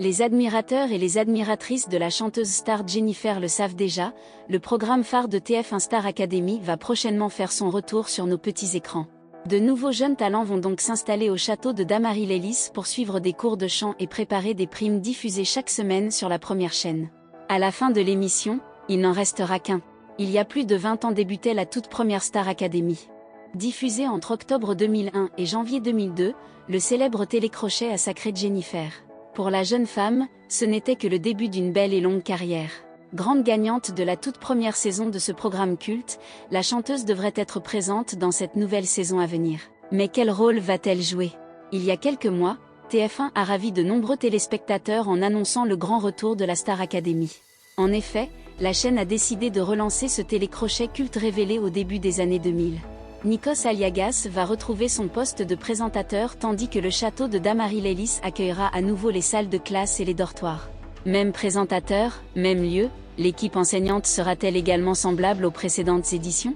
Les admirateurs et les admiratrices de la chanteuse star Jennifer le savent déjà, le programme phare de TF1 Star Academy va prochainement faire son retour sur nos petits écrans. De nouveaux jeunes talents vont donc s'installer au château de Damary-les-Lys pour suivre des cours de chant et préparer des primes diffusées chaque semaine sur la première chaîne. À la fin de l'émission, il n'en restera qu'un. Il y a plus de 20 ans débutait la toute première Star Academy. Diffusée entre octobre 2001 et janvier 2002, le célèbre télécrochet a sacré Jennifer. Pour la jeune femme, ce n'était que le début d'une belle et longue carrière. Grande gagnante de la toute première saison de ce programme culte, la chanteuse devrait être présente dans cette nouvelle saison à venir. Mais quel rôle va-t-elle jouer? Il y a quelques mois, TF1 a ravi de nombreux téléspectateurs en annonçant le grand retour de la Star Academy. En effet, la chaîne a décidé de relancer ce télécrochet culte révélé au début des années 2000. Nikos Aliagas va retrouver son poste de présentateur tandis que le château de Damary-les-Lys accueillera à nouveau les salles de classe et les dortoirs. Même présentateur, même lieu, l'équipe enseignante sera-t-elle également semblable aux précédentes éditions?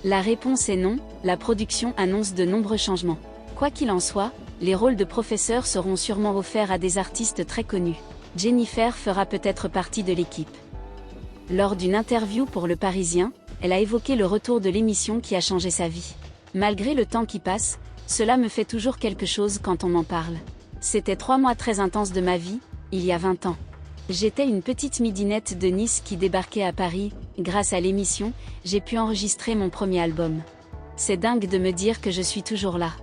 La réponse est non, la production annonce de nombreux changements. Quoi qu'il en soit, les rôles de professeurs seront sûrement offerts à des artistes très connus. Jennifer fera peut-être partie de l'équipe. Lors d'une interview pour Le Parisien, elle a évoqué le retour de l'émission qui a changé sa vie. Malgré le temps qui passe, cela me fait toujours quelque chose quand on m'en parle. C'était 3 mois très intenses de ma vie, il y a 20 ans. J'étais une petite midinette de Nice qui débarquait à Paris. Grâce à l'émission, j'ai pu enregistrer mon premier album. C'est dingue de me dire que je suis toujours là.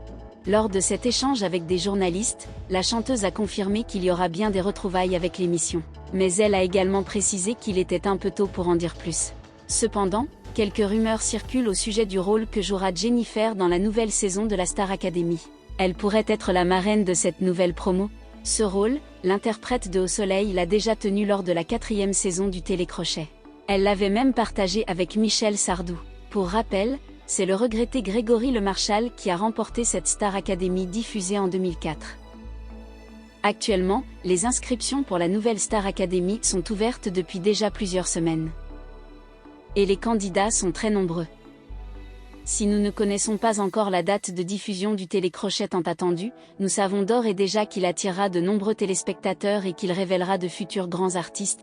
Lors de cet échange avec des journalistes, la chanteuse a confirmé qu'il y aura bien des retrouvailles avec l'émission. Mais elle a également précisé qu'il était un peu tôt pour en dire plus. Cependant, quelques rumeurs circulent au sujet du rôle que jouera Jennifer dans la nouvelle saison de la Star Academy. Elle pourrait être la marraine de cette nouvelle promo. Ce rôle, l'interprète de Au Soleil l'a déjà tenu lors de la 4e saison du télécrochet. Elle l'avait même partagé avec Michel Sardou. Pour rappel, c'est le regretté Grégory Lemarchal qui a remporté cette Star Academy diffusée en 2004. Actuellement, les inscriptions pour la nouvelle Star Academy sont ouvertes depuis déjà plusieurs semaines. Et les candidats sont très nombreux. Si nous ne connaissons pas encore la date de diffusion du télécrochet tant attendu, nous savons d'ores et déjà qu'il attirera de nombreux téléspectateurs et qu'il révélera de futurs grands artistes,